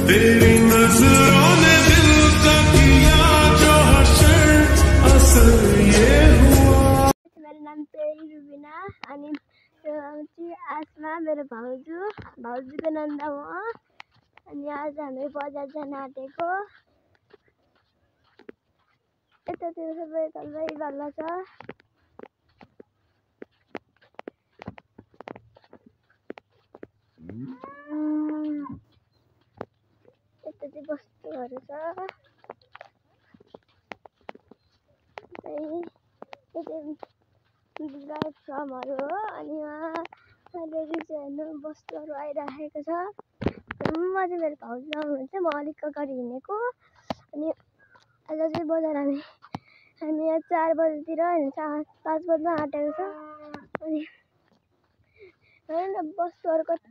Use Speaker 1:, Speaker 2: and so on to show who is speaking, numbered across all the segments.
Speaker 1: तेरी नजरों ने दिल का किया जो हशर असर ये हुआ।
Speaker 2: मेरो नाम पेरी रुबिना अनि आसमा मेरो भाउजूको नन्द हो अनि आज हामी बजार जान आँटेको यतातिर सबै बल्ल छ यता चाहिँ वस्तुहरू छ फ्रमहरू हो अनि अलिअलि चाहिँ वस्तुहरू आइराखेको छ। म चाहिँ मेरो भाउजू आउनुहुन्छ म अलिक अगाडि हिँडेको अनि आज चाहिँ बजार हामी यहाँ 4 बजीतिर होइन 5 बज्न आँटेको छ अनि वस्तुहरू कति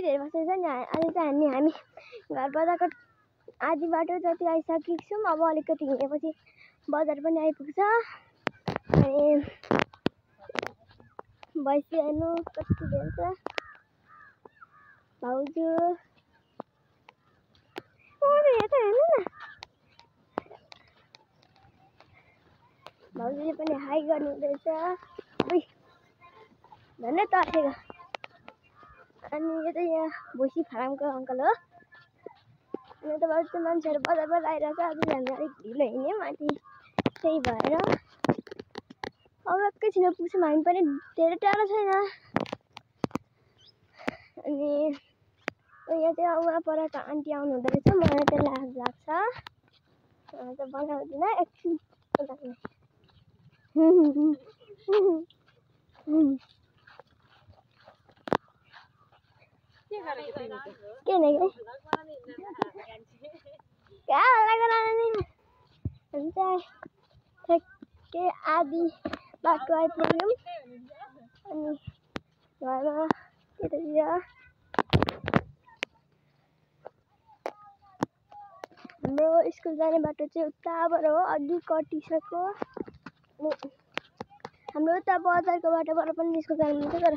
Speaker 2: धेरै बसेको छ नि। अहिले चाहिँ हामी घर बजारको आधी बाटो जति आइसकेको छौँ। अब अलिकति हिँडेपछि बजार पनि आइपुग्छ अनि भैँसी हेर्नु कति धेरै छ भाउजू यता हेर्नु न भाउजूले पनि हाई गर्नु हुँदैछ झन् तर्सेको अनि यो चाहिँ यहाँ भुसी फार्मको अङ्कल हो अनि यताबाट चाहिँ मान्छेहरू बजारबाट आइरहेको छ। आज हामी अलिक ढिलो हिँड्यौँ अनि त्यही भएर अब एकैछिन पुग्छौँ हामी पनि धेरै टाढो छैन अनि यहाँ चाहिँ उहाँ परको आन्टी आउनु हुँदो रहेछ मलाई चाहिँ लाज लाग्छ त बनाउँदिनँ एकछिन के नै क्या हुन्छ ठ्याक्कै आधी बाटो आइपुग्यौँ अनि घरमा त्यतातिर हाम्रो स्कुल जाने बाटो चाहिँ उताबाट हो अघि कटिसक्यो अनि हाम्रो उता बजारको बाटोबाट पनि स्कुल जानुहुन्छ तर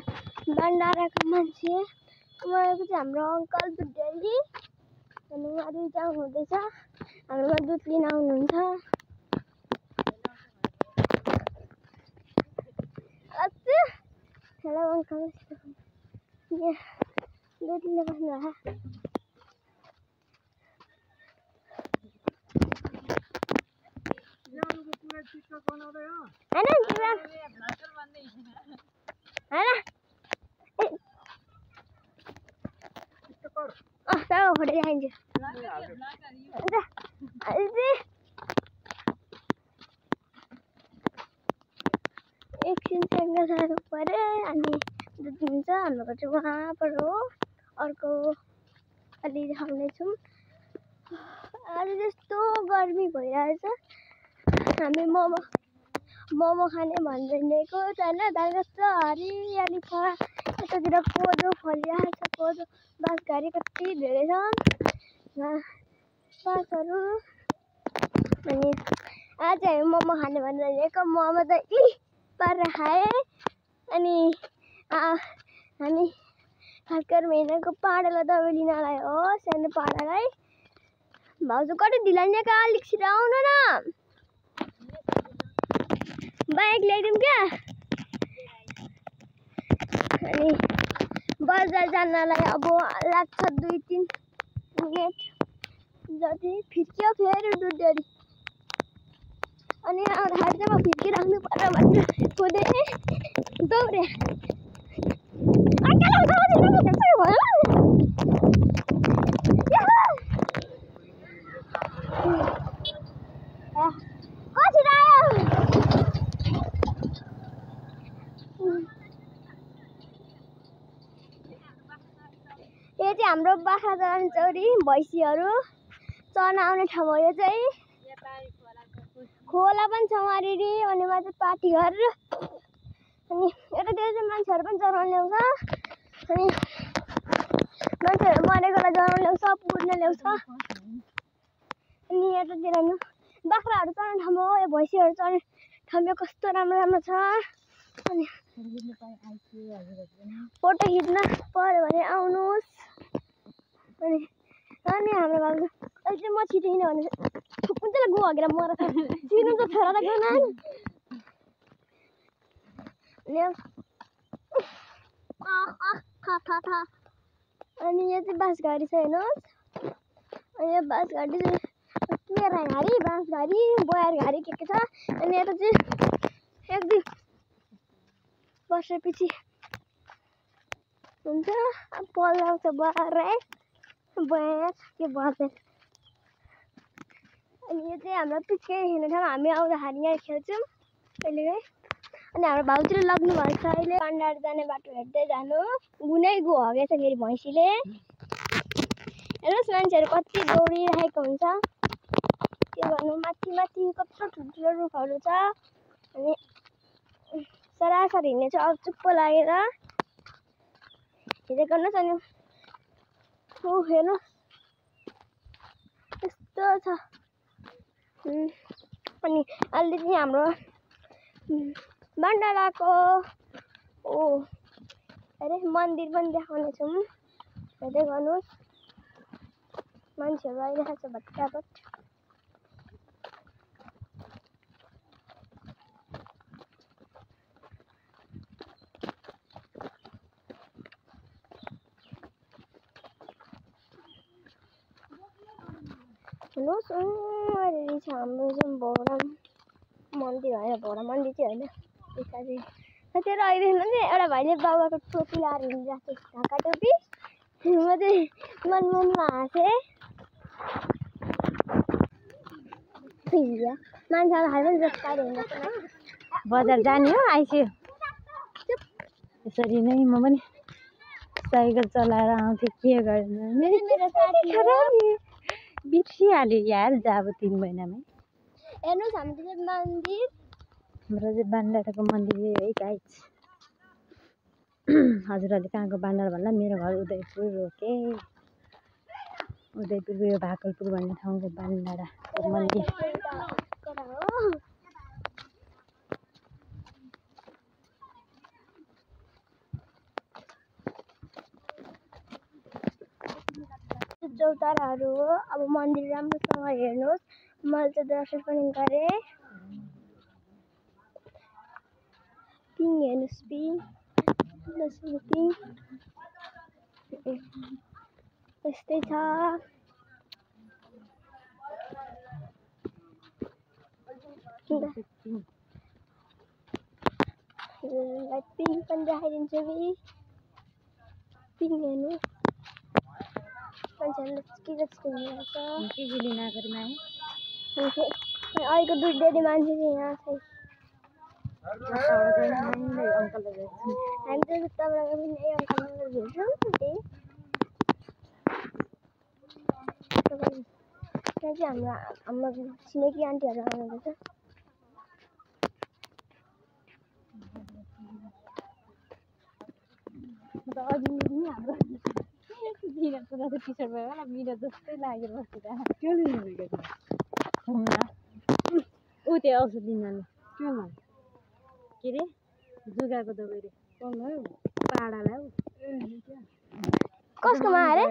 Speaker 2: भण्डाराको मान्छे उहाँको चाहिँ हाम्रो अङ्कल दुधडेली अनि उहाँहरू जानु हुँदैछ हाम्रोमा दुध लिन आउनुहुन्छ हेलो अङ्कल दुध लिन बस्नु फोटो देखाइदिन्छु एकछिन सँगै जानु पऱ्यो अनि दुध दिन्छ हाम्रो चाहिँ वहाँबाट हो अर्को अलि देखाउनेछौँ। अहिले त्यस्तो गर्मी भइरहेछ हामी मोमो खाने भनिदिएको छैन दाल कस्तो हरियाली छ यतातिर कोदो फलिरहेको छ कोदो बाँसघारी कति धेरै छ बाँसहरू अनि आज हामी मोमो खाने भनिदिएको मोमो त पारेर खाएँ अनि हामी खासकर महिनाको पाडालाई दबाई लिनलाई हो सानो पाडालाई भाउजू कति ढिला हिँडेको अलिक छिटो आउनु न बाइक ल्याइदिउँ क्या अनि बजार जानलाई अब लाग्छ 2-3 मिनट जति फिर्क्यो फेरि दुधडेरी अनि आउँदाखेरि चाहिँ म फिर्किराख्नु पर्यो भनेर कुदेँ दौडे यो चाहिँ हाम्रो बाख्रा चराउने चौरी भैँसीहरू चर्न आउने ठाउँ हो। यो चाहिँ खोला पनि छ वहाँनिर अनि उहाँ चाहिँ पार्टी घर अनि यतातिर चाहिँ मान्छेहरू पनि चराउन ल्याउँछ अनि मान्छेहरू मरेकोलाई चराउन ल्याउँछ पुर्न ल्याउँछ अनि यतातिर बाख्राहरू चर्ने ठाउँ हो। यो भैँसीहरू चर्ने ठाउँ कस्तो राम्रो छ अनि फोटो खिच्न पर्यो भने आउनुहोस् अनि हाम्रो बाबु अहिले चाहिँ म छिटिनँ भने कुन चाहिँ गो हगेर मर छिर्नु त छोरा त गएन अनि यो चाहिँ बाँस घारी छ हेर्नुहोस् अनि यो बाँस घारी चाहिँ मेरा घारी बाँस घारी बयर घारी के छ अनि यता चाहिँ एक दुई वर्षपछि हुन्छ अब पल आउँछ बयर बयर के बर्छ अनि यो चाहिँ हाम्रो पिछे हिँड्ने ठाउँ हामी आउँदाखेरि यहाँ खेल्छौँ कहिलेकाहीँ अनि हाम्रो भाउजूले लग्नु भएको छ अहिले पाण्डार जाने बाटो हेर्दै जानु गुनै गो हगेछ फेरि भैँसीले हेर्नुहोस् मान्छेहरू कति दौडिरहेको हुन्छ के गर्नु माथि माथि कत्रो ठुल्ठुलो रुखहरू छ अनि सरासर हिँड्ने चाहिँ अब चुप्पो लागेर हेरेको गर्नुहोस् अनि हेर्नुहोस् यस्तो छ अनि अहिले चाहिँ हाम्रो भण्डाराको अरे मन्दिर पनि देखाउने छौँ हेर्दै गर्नुहोस् मान्छेहरू आइरहेको छ भट्टाभट हेर्नुहोस् अहिले छ हाम्रो चाहिँ भौरा मन्दिर होइन भौरा मन्दिर चाहिँ होइन त्यता चाहिँ त्यहाँ आइदिनु नि एउटा भाइले बाबाको टोपी लगाएर हिँडिरहेको छ ढाका टोपी म चाहिँ मनमनमा हाँसेँ मान्छेहरू खाएर पनि जस्काएर हिँड्दैछ
Speaker 3: बजार जाने हो आइस्यो यसरी नै म पनि साइकल चलाएर आउँथेँ के गर्नु बिर्सिहाल्यो यार अब 3 महिनामै
Speaker 2: हेर्नुहोस् हाम्रो चाहिँ मन्दिर
Speaker 3: हाम्रो चाहिँ बान्डाटाको मन्दिर है गाइस हजुरहरूले कहाँको बान्डार भन्दा मेरो घर उदयपुर हो के उदयपुरको यो भाकलपुर भन्ने ठाउँको बान्डाटाको मन्दिर
Speaker 2: चौताराहरू हो अब मन्दिर राम्रोसँग हेर्नुहोस् मैले चाहिँ दर्शन पनि गरेँ पिङ हेर्नुहोस् पिङ यस्तै छ पिङ पनि देखाइदिन्छु पिङ हेर्नुहोस् मान्छेहरूले अहिलेको दुधडेरी मान्छे चाहिँ यहाँ छ हामी चाहिँ जुत्ताबाट पनि यही अङ्कललाई भेट्छौँ त्यही त्यहाँ चाहिँ हाम्रो छिमेकी आन्टीहरू आउनुहुँदैछ
Speaker 3: टिसर्ट भयो मिरो जस्तै लागेर बसिरहेको ऊ त्यो औषध दिनाले के अरे जुगाको दबाई रे पाडालाई
Speaker 2: कसकोमा अरे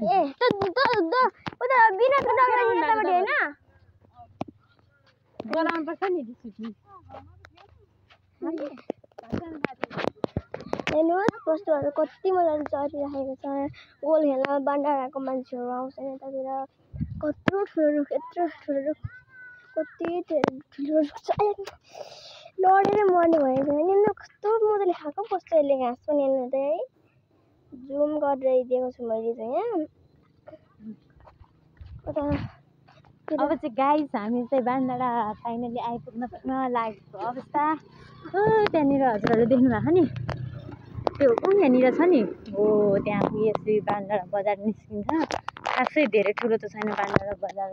Speaker 2: ए उता बिनाको दबाई यतापट्टि होइन
Speaker 3: गराउनुपर्छ नि
Speaker 2: हेर्नुहोस् कस्तोहरू कति मजाले चरिरहेको छ गोल खेल्न बान्डाराको मान्छेहरू आउँछ यतातिर कत्रो ठुलो रुख यत्रो ठुलो रुख कति ठुलो रुख छ लडेर मर्ने भएको छ नि कस्तो मजाले खाएको कस्तो यसले घाँस पनि हेर्नु त है जुम गरेर दिएको छु मैले चाहिँ यहाँ
Speaker 3: अब चाहिँ गाइस हामी चाहिँ बान्डारा फाइनली आइपुग्न लागेको अवस्था त्यहाँनिर हजुरहरूले देख्नु भएको नि त्यो यहाँनिर छ नि हो त्यहाँ पुगेपछि बान्डारा बजार निस्किन्छ खासै धेरै ठुलो त छैन बान्डारा बजार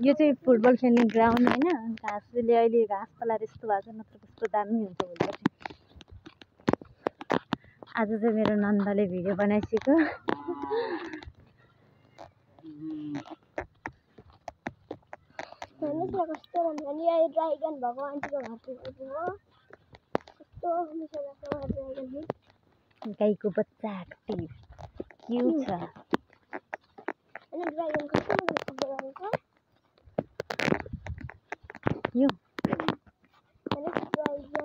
Speaker 3: यो चाहिँ फुटबल खेल्ने ग्राउन्ड होइन घाँसले अहिले घाँस पलाएर यस्तो भएको छ नत्र कस्तो दामी हुन्छ भोलिपर्सि आज चाहिँ मेरो नन्दले भिडियो बनाइसक्यो
Speaker 2: हेर्नुहोस् न कस्तो राम्रो नि यो ड्राइगन भएको आन्टीको घर पुगेको हो कस्तो मिठो लाग्छ ड्राइगन
Speaker 3: गाईको बच्चा एक्टिभ क्युट छ।
Speaker 2: अनि ड्राइभर कस्तो मजाको बनाएको
Speaker 3: यो
Speaker 2: अनि ड्राइभर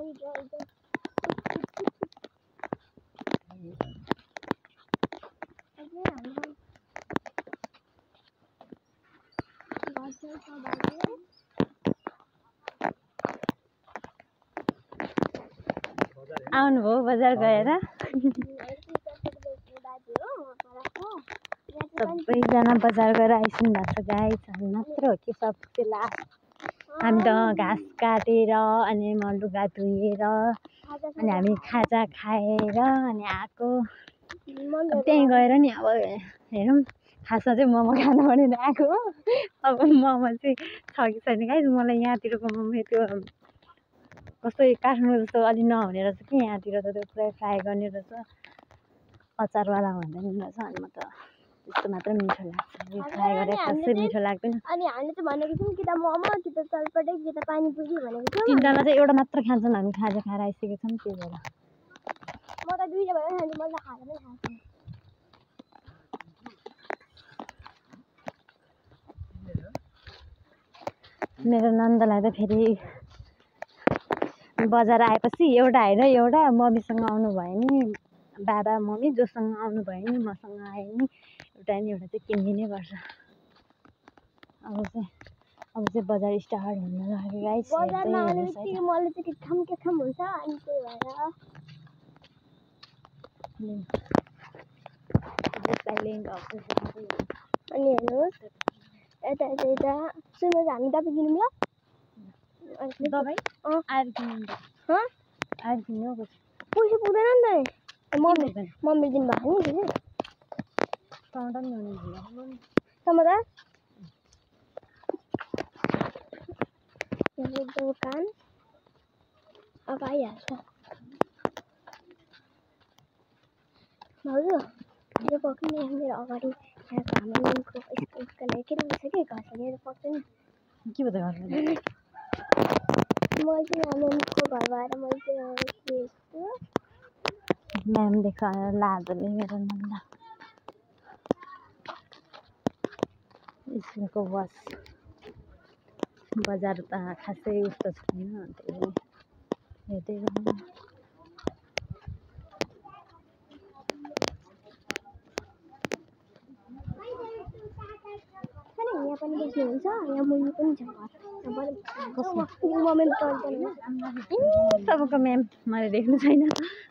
Speaker 3: आउनुभयो बजार गएर सबैजना बजार गएर आइसक्नु भएको छ गाइस। हामी मात्र हो कि सबसे लास्ट। हामी त घाँस काटेर अनि म लुगा धोएर अनि हामी खाजा खाएर अनि आएको। त्यहीँ गएर नि अब हेरौँ खासमा चाहिँ मोमो खानु भनेर आएको। अब मोमो चाहिँ छ कि छैन गाइस। मलाई यहाँतिरको मोमो त्यो कस्तो काठमाडौँ जस्तो अलि नहुने रहेछ कि यहाँतिर त त्यो पुरै फ्राई गर्ने रहेछ अचारवाला हुँदैन रहेछ। अनि म त त्यस्तो मात्र मिठो लाग्छ यो फ्राई गरेर खासै मिठो लाग्दैन।
Speaker 2: अनि हामीले चाहिँ भनेको छौँ कि त मोमो कि त चटपटे कि त पानीपुरी भनेको थियौँ।
Speaker 3: तिनजना चाहिँ एउटा मात्र खान्छन्। हामी खाजा खाएर आइसकेको छौँ त्यही भएर
Speaker 2: म त दुईटा भएर खान्छु म त खाएर पनि खान्छु।
Speaker 3: मेरो नन्दलाई त फेरि बजार आएपछि एउटा होइन एउटा मम्मीसँग आउनु भयो नि बाबा मम्मी जोसँग आउनु भयो नि मसँग आयो नि एउटा नि एउटा चाहिँ किनिदिनै पर्छ। अब चाहिँ बजार स्टार्ट हुन लाग्यो गाइस।
Speaker 2: बजारमा आउने बित्तिकै मलाई चाहिँ के खाम हुन्छ अनि त्यही भएर अनि हेर्नुहोस् यता सुन्नु हामी दबाई किनौँ ल।
Speaker 3: दबाई आएर किन्नु
Speaker 2: पैसा पुग्दैन नि त मम्मी दिनुभएको नि टमाटर दोकान अब आइहाल्छ। भाउजू मेरो पक्रिने मेरो अगाडि यहाँको हाम्रो निमको स्कुलको लागि के छ कि घरको मेरो पक्रिने
Speaker 3: के भयो त
Speaker 2: मैले चाहिँ म्यामको घर भएर मैले चाहिँ
Speaker 3: म्याम देखाएर लाजले मेरो नन्दा स्कुलको बस बजार त खासै उस्तो छैन त्यही हेर्दै गर्नु।
Speaker 2: यहाँ पनि बस्नुहुन्छ यहाँ मुनि पनि छ
Speaker 3: तपाईँको म्याम मैले देख्नु छैन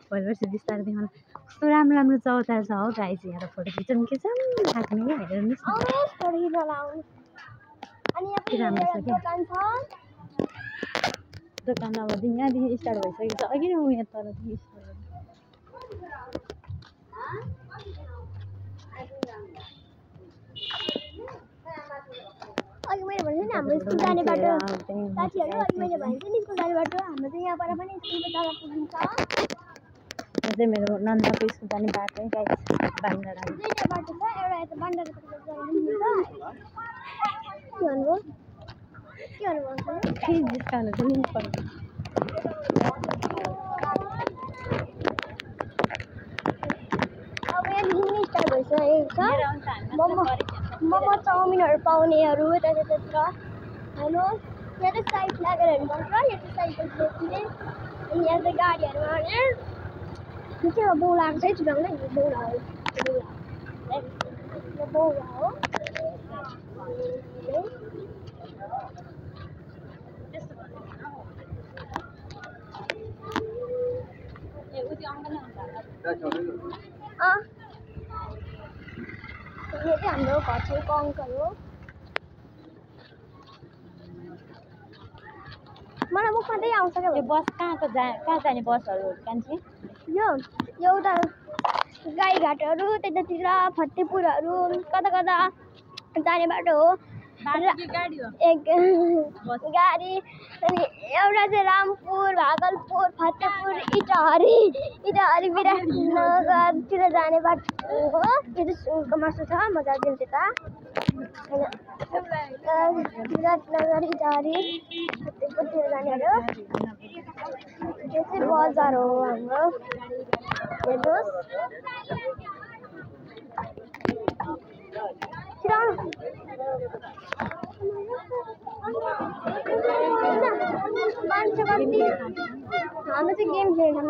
Speaker 3: भोलिपर्सि बिस्तारै देखाउनु। कस्तो राम्रो राम्रो चौतारा छ हो गाइस। यहाँ त फोटो खिच्नु के छ लाग्ने हेर्नुहोस् न के राम्रो छ क्या दोकान। अब यहाँदेखि स्टार्ट भइसकेको छ अघि नै यहाँ तलदेखि
Speaker 2: अघि मैले भनेको नि हाम्रो स्कुल जाने बाटो साथीहरू अघि मैले भनेको नि स्कुल जाने बाटो हाम्रो चाहिँ यहाँबाट पनि स्कुलको जग्गा पुगिन्छ।
Speaker 3: यो चाहिँ मेरो नन्दको स्कुल जाने बाटो है गाइस। बाङ्गाडा
Speaker 2: दुईवटा बाटो छ एउटा यता बाङ्गाडापट्टिको जग्गा पुगिन्छ। के भन्नुभयो
Speaker 3: फेरि डिस्काउन्ट चाहिँ लिनु पर्छ।
Speaker 2: अब यहाँदेखि नै स्टार्ट भइसकेको छ मोमो चाउमिनहरू पाउनेहरू त्यतातिर हेर्नुहोस्। यहाँ चाहिँ साइड लागेर हेर्नुपर्छ यहाँ चाहिँ साइकल बेच्ने अनि यहाँ चाहिँ गाडीहरू आउने के हो बौलाएको चाहिँ चुनाउनु यो बौला हो यो चाहिँ हाम्रो घर छेउको अङ्कल हो। मलाई मुखमा त्यही आउँछ क्या।
Speaker 3: बस कहाँ जाने बसहरू कान्छी
Speaker 2: यो उता गाईघाटहरू त्यतातिर फतेपुरहरू कता कता जाने बाटो हो। एक गाडी अनि एउटा चाहिँ रामपुर भागलपुर फतेहपुर इटाहरी विराटनगरतिर जाने बाटो हो त्यो सुनको मासु छ मजा दिन्छ त विराटनगर इटाहरी फतेहपुरतिर जाने हो यो चाहिँ बजार हो हाम्रो हेर्नुहोस् मान्छे कति हामी चाहिँ गेम खेल्ने हो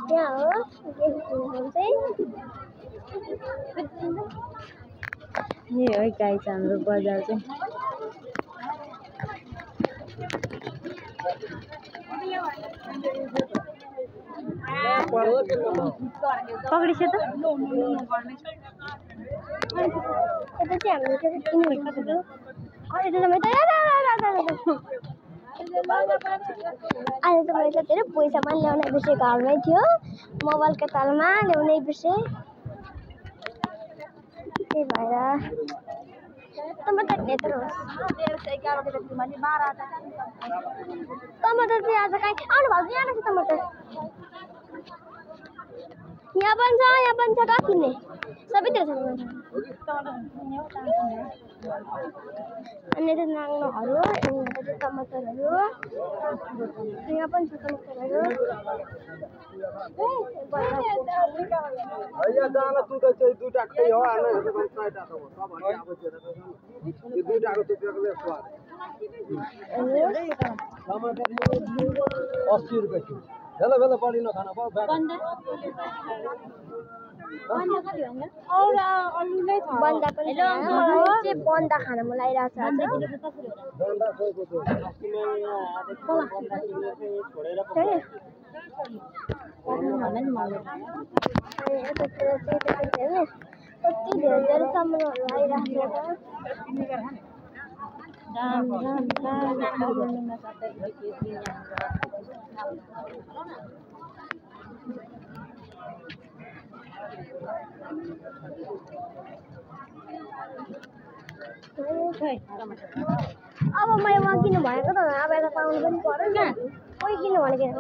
Speaker 2: यहाँ हो गेम खेल्नु चाहिँ
Speaker 3: यही हो गाइस हाम्रो बजार चाहिँ पक्रिस त
Speaker 2: यता चाहिँ हामीले किन्नु अहिले त मैले धेरै पैसा पनि ल्याउनै बिर्सेँ घरमै थियो मोबाइलको तालमा ल्याउनै बिर्सेँ त्यही भएर टमाटर यत्रो टमाटर चाहिँ आज कहीँ आउनु भएको यहाँ रहेछ टमाटर यहाँ पनि छ कहाँ किन्ने सबैतिर छ अनि चाहिँ नाङ्लोहरू अनि टमाटरहरू यहाँ पनि छ टमाटरहरू
Speaker 4: बेला बेला बढी नखाना
Speaker 2: बन्दा पनि बन्दा खाना मन लागिरहेको कति धेरै सामानहरू आइरहेको अब मैले वहाँ किन्नु भनेको त अब यता पाउनु पनि पर्यो नि कोही किन्नु भनेको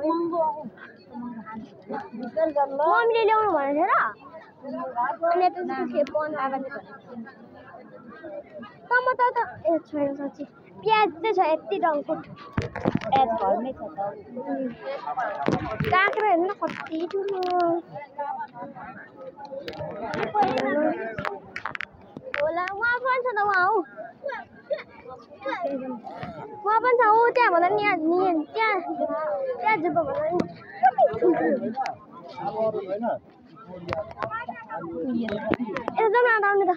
Speaker 2: मम्मीले ल्याउनु भनेको थियो र अनि यता चाहिँ टमाटर त ए छैन साँच्ची प्याज चाहिँ छ यति डङ्कुट
Speaker 3: प्याज घरमै छ त
Speaker 2: काँक्रा हेर्नु न कति ठुलो होला वहाँ पनि छ त वहाँ हो वहाँ पनि छ ऊ त्यहाँ भन्दा नि त्यहाँ जुब्बा भन्दा नि एकदम आउने त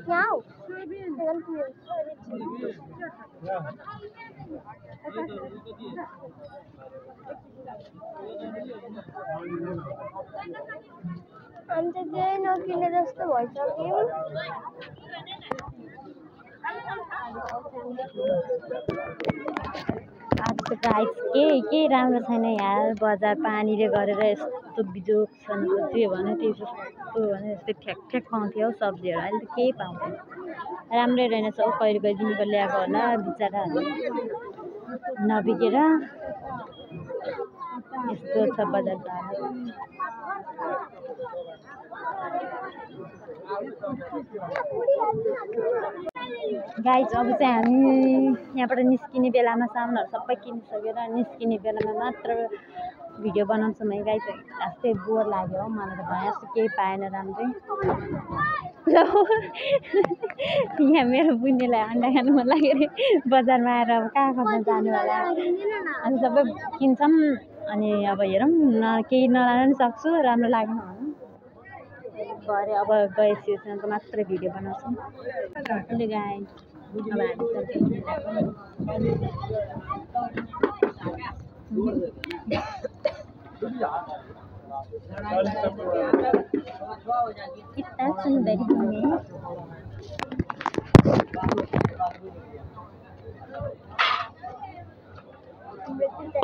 Speaker 2: यहाँ हो हामी चाहिँ केही नकिने जस्तो भइसक्यौँ
Speaker 3: आज त गाइस केही राम्रो छैन यार बजार पानीले गरेर यस्तो बिजोग छन् जे भने त्यस्तो भने यस्तै ठ्याक पाउँथ्यो हौ सब्जीहरू अहिले त केही पाउँदैन राम्रै रहेनछ हौ कहिले कहिलेदेखिको ल्याएको होला बिचराहरू नबिकेर यस्तो छ बजार त गाइस अब चाहिँ हामी यहाँबाट निस्किने बेलामा सामानहरू सबै किनिसकेर निस्किने बेलामा मात्र भिडियो बनाउँछौँ है गाइस यस्तै बोर लाग्यो हौ मलाई त भए जस्तो केही पाएन राम्रै ल यहाँ मेरो बुनिलाई अन्डा खानु मन लाग्यो अरे बजारमा आएर अब कहाँ खोज्न जानु होला अनि सबै किन्छौँ अनि अब हेरौँ केही नलानु पनि सक्छु राम्रो लागेन भनौँ भरे अब गएपछि मात्रै भिडियो बनाउँछौँ अहिले गाइस अब कितना सुंदर है
Speaker 2: हाम्रो चाहिँ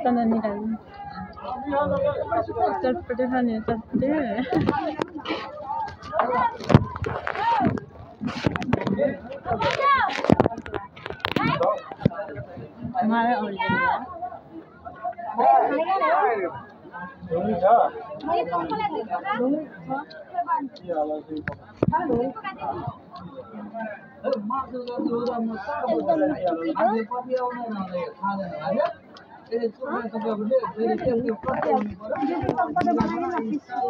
Speaker 2: त्यहाँदेखि
Speaker 3: चटपटे खाने चटपटे मलाई आउँदैन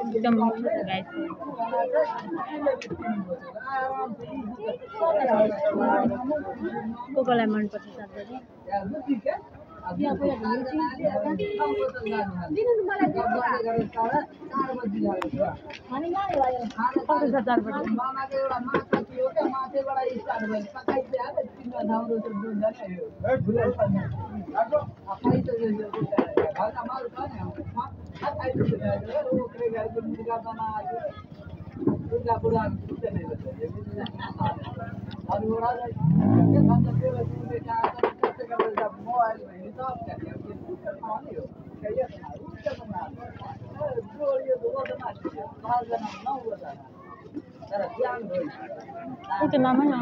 Speaker 3: एकदम मिठो छ गाइस कोकोलाई मनपर्छ सबै itu namanya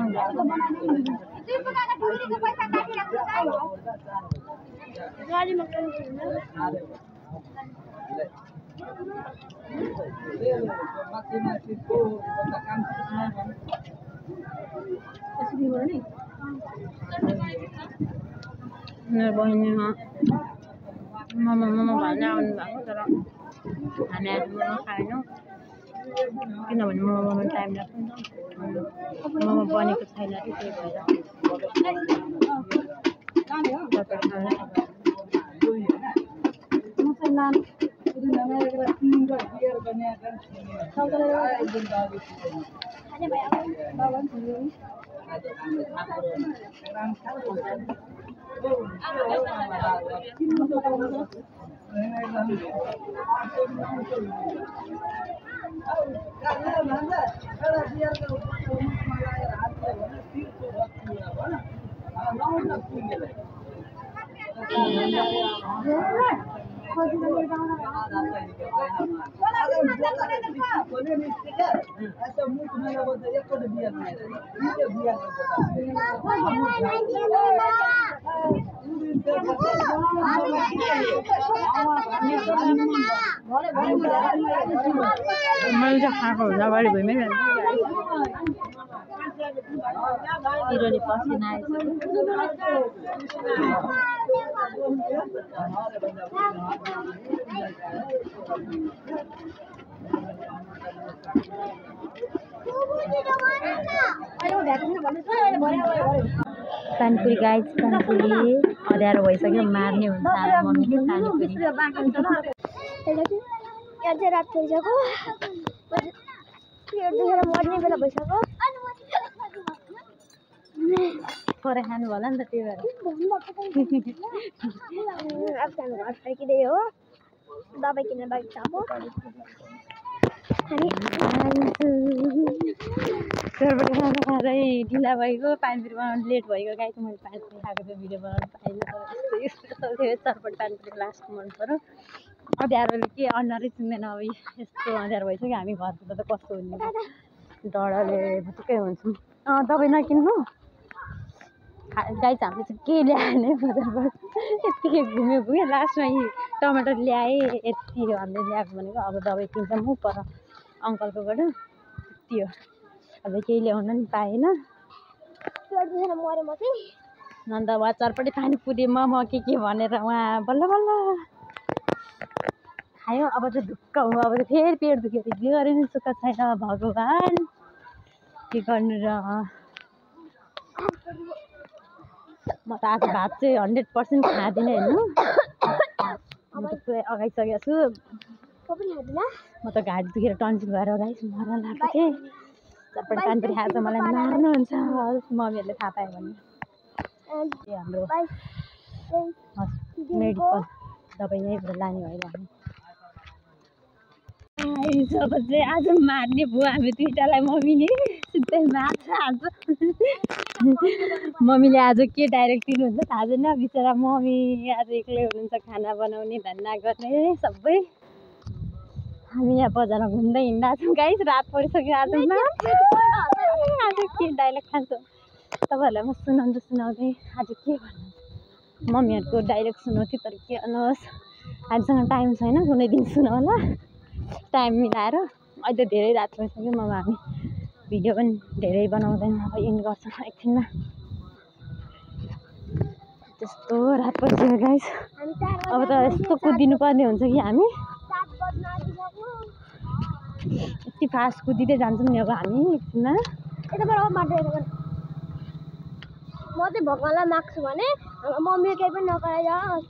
Speaker 2: गाडी makan
Speaker 3: मेरो बहिनीमा ममा भन्ने आउनु भएको तर हामी आज मोमो खाएनौँ किनभने मोमोमा टाइम लाग्छ नि त मोमो बनेको छैन त्यही भएर मैले चाहिँ खाएको हुँदा अगाडि भइमै जान्छ पिरोले पसिना आएछ पानीपुरी गाइस पानीपुरी अँध्यारो भइसक्यो मार्ने हुन्छ अब मम्मीले पानीपुरी
Speaker 2: यहाँ चाहिँ रात भइसक्यो देखेर मर्ने बेला भइसक्यो
Speaker 3: परे खानु होला नि त त्यही भएर
Speaker 2: अब हामी घर फर्किँदै हो दबाई किन्न बाइक छ अब
Speaker 3: घरबाट खाना खाँदै ढिला भइगयो पानीपुरी बनाउनु लेट भइगयो गाइस मैले पानीपुरी खाएको चाहिँ भिडियो बनाउनु पाइनँ तर यस्तो चटपट पानीपुरी लास्ट मन पऱ्यो अँध्यारोले के अनुहारै चिन्दैन अब यस्तो अँध्यारो भइसक्यो हामी घर पुग्दा त कस्तो हुने डरले भुटुक्कै हुन्छौँ दबाई नकिन्नु गाइस हामीले चाहिँ के ल्याएन बजारबाट यत्तिकै घुम्यो लास्टमा यी टमाटर ल्याएँ यति हो हामीले ल्याएको भनेको अब दबाई किन्छ म पर अङ्कलकोबाट यति हो अब केही ल्याउन नि पाएन अन्त उहाँ चटपटे पानीपुरी मोमो के भनेर उहाँ बल्ल बल्ल खायो अब चाहिँ ढुक्क हो अब चाहिँ फेरि पेट दुख्यो के गरे नि सुख छैन भगवान् के गर्नु र म त आज भात चाहिँ 100% खाँदिनँ हेर्नु म त पुरै अगाइसकेको छु म त घाँटी दुखेर टन्सिल भएर गाइस मर्न लाग्यो थिएँ चटपट पानीपुरी खाएको मलाई मार्नुहुन्छ मम्मीहरूले थाहा पायो भने यो हाम्रो मेडिकल दबाई यहीँबाट लाने भएर हामी जब चाहिँ आज मार्ने भयो हामी दुईटालाई मम्मीले सिधै मार्छ आज मम्मीले आज के डाइरेक्ट दिनुहुन्छ थाहा छैन बिचरा मम्मी आज एक्लै हुनुहुन्छ खाना बनाउने धन्ना गर्ने सबै हामी यहाँ बजारमा घुम्दै हिँड्दा छौँ गाइस रात परिसक्यो आज आज के डाइलेक्ट खान्छौँ तपाईँहरूलाई म सुनाउँदै आज के भन्नु मम्मीहरूको डाइरेक्ट सुनाउँथेँ तर के भन्नुहोस् हामीसँग टाइम छैन कुनै दिन सुनाउला टाइम मिलाएर अहिले धेरै रात भइसक्यो अब हामी भिडियो पनि धेरै बनाउँदैन अब इन्ड गर्छौँ एकछिनमा त्यस्तो रात परिसक्यो गाइस अब त यस्तो कुदिनु पर्ने हुन्छ कि हामी यति फास्ट कुदिँदै जान्छौँ नि अब हामी एकछिनमा
Speaker 2: म चाहिँ भगवान्लाई माग्छु भने मम्मीले केही पनि नगराइदियोस्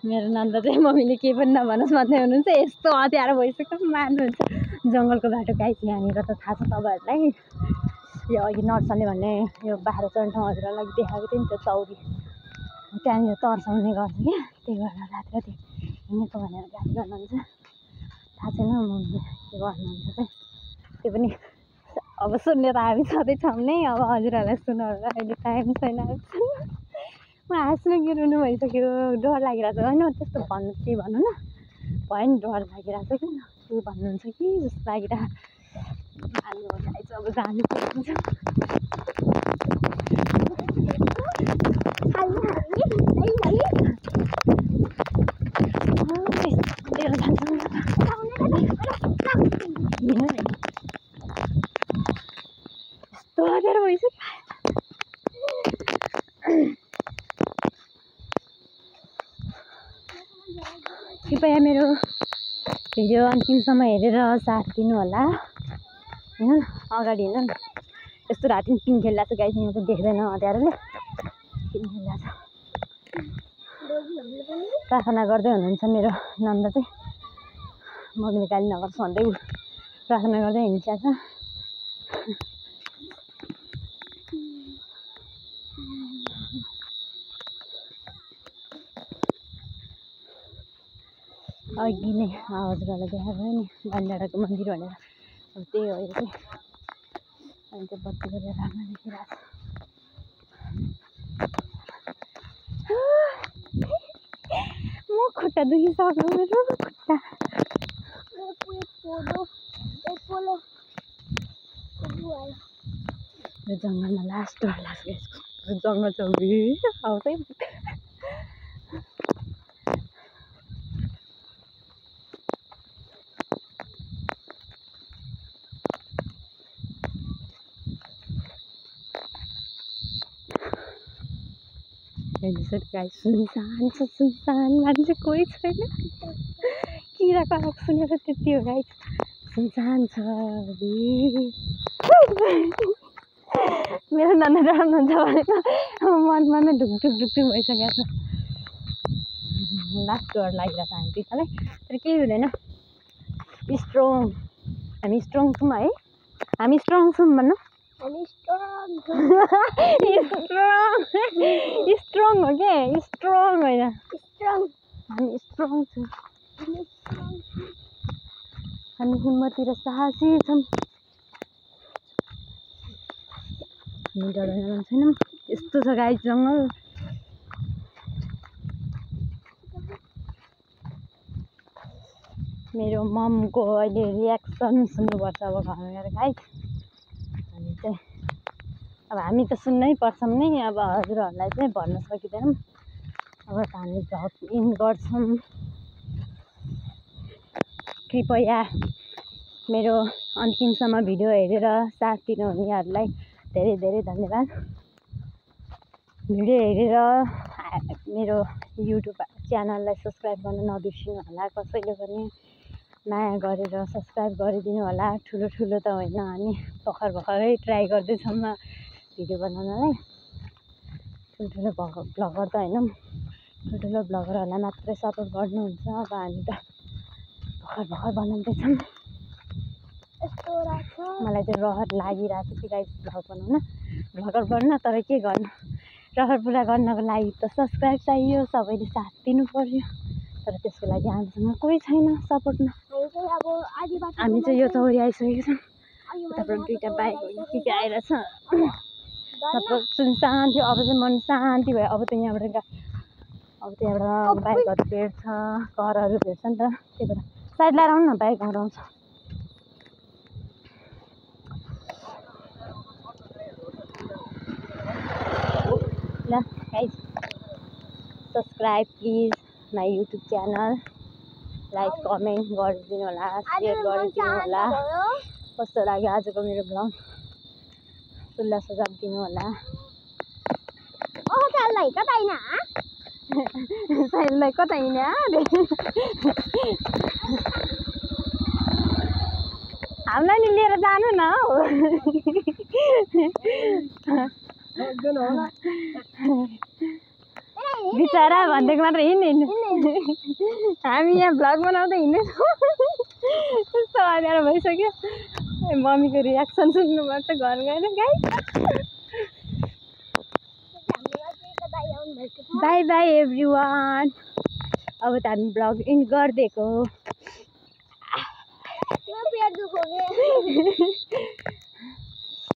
Speaker 3: मेरो नन्द चाहिँ मम्मीले केही पनि नभनोस् भन्दै हुनुहुन्छ यस्तो हतियार भइसक्यो मार्नुहुन्छ जङ्गलको बाटो गाइस यहाँनिर त थाहा छ तपाईँहरूलाई यो अघि नर्सले भन्ने यो बाख्रा चढ्ने ठाउँ हजुरहरूलाई देखाएको थियो नि त्यो चौरी त्यहाँनिर तर्साउने गर्छ क्या त्यही भएर राति राति हिँडेको भनेर गाली गर्नुहुन्छ थाहा छैन मम्मीले के गर्नुहुन्छ चाहिँ त्यो पनि अब सुन्ने त हामी सधैँ छौँ नै अब हजुरहरूलाई सुनाउनु अहिले टाइम छैन म हाँस्नु कि रुनु भइसक्यो डर लागिरहेको छ होइन त्यस्तो भन्नु के भन्नु न भयो नि डर लागिरहेको छ कि के भन्नुहुन्छ कि जस्तो लागिरहेको अब जानु पर्छ यस्तो हतियार भइसक्यो कृपया मेरो भिडियो अन्तिमसम्म हेरेर साथ दिनु होला होइन अगाडि होइन यस्तो राति पिङ खेलिरहेको छ गाइस यहाँ चाहिँ देख्दैन हतियारले पिङ खेलिरहेको छ प्रार्थना गर्दै हुनुहुन्छ मेरो नन्द चाहिँ मम्मीले गाली नगर्छ भन्दै प्रार्थना गर्दै हिँडिरहेको छ अघि नै हजुरहरूलाई देखाएको नि भान्डाडाको मन्दिर भनेर अब त्यही हो यो चाहिँ अनि त्यो बत्ती गरेर राम्रो देखिरहेको छ म खुट्टा दुखिसक्यो मेरो खुट्टा यो जङ्गलमा लास्ट डर लाग्छ जङ्गल चौरी आउँछ गाइस सुनसान छ सुनसान मान्छे कोही छैन किरा कराएको सुनेर त्यति हो गाइस सुनसान छ मेरो नाना डराउनुहुन्छ भनेको मनमा नै ढुकढुक भइसकेको छ लास्ट डर लागिरहेको छ हामी पिछालाई तर केही हुँदैन स्ट्रङ हामी स्ट्रङ छौँ है हामी स्ट्रङ छौँ भन्नु स्ट्रङ हो क्या स्ट्रङ होइन हामी स्ट्रङ छौँ हामी हिम्मती र साहसी छौँ हामी डराउनु छैनौँ यस्तो छ गाइस जङ्गल मेरो ममको अहिले रियाक्सन सुन्नुपर्छ अब घरमा गएर गाइस हामी चाहिँ अब हामी त सुन्नै पर्छौँ नै अब हजुरहरूलाई चाहिँ भन्न सकिँदैनौँ अब हामी भ्लग इन गर्छौँ कृपया मेरो अन्तिमसम्म भिडियो हेरेर साथ दिनुहुनेहरूलाई धेरै धेरै धन्यवाद भिडियो हेरेर मेरो युट्युब च्यानललाई सब्सक्राइब गर्न नबिर्सिनु होला कसैले पनि माया गरेर सब्सक्राइब गरिदिनु होला ठुलो ठुलो त होइन हामी भर्खरै ट्राई गर्दैछौँ भिडियो बनाउनलाई ठुल्ठुलो भ्लगर त होइन ठुल्ठुलो भ्लगरहरूलाई मात्रै सपोर्ट गर्नुहुन्छ अब हामी त भर्खर बनाउँदैछौँ
Speaker 2: यस्तो लाग्छ
Speaker 3: मलाई चाहिँ रहर लागिरहेको छ कि गाइस भ्लग बनाउन भ्लगर बन्न तर के गर्नु रहर पुरा गर्नको लागि त सब्सक्राइब चाहियो सबैले साथ दिनु पर्यो तर त्यसको लागि हामीसँग कोही छैन सपोर्टमा हामी चाहिँ यो चौरी आइसकेको छौँ उताबाट दुईवटा बाइकहरू के आइरहेछ मतलब सुनसान थियो अब चाहिँ मन शान्ति भयो अब त यहाँबाट बाइकहरू भेट्छ घरहरू भेट्छ नि त त्यही भएर साइड लगाएर आउनु न बाइकहरू आउँछ ल guys subscribe please my YouTube channel like comment गरिदिनु होला सेयर गरिदिनु होला कस्तो लाग्यो आजको मेरो भ्लग सुल्ला सुझाव दिनु होला
Speaker 2: साइललाई कता हिँड्ने
Speaker 3: साइललाई कता हिँड्ने हामीलाई नि लिएर जानु न बिचरा भनिदिएको मात्र हिँड्नु हामी यहाँ भ्लग बनाउँदै हिँड्दैछौँ कस्तो अँध्यारो भइसक्यो मम्मीको रियाक्सन सुन्नुपर्छ घर गएर गाई बाई बाई एभ्रिवान अब त हामी भ्लग इन्ड गरिदिएको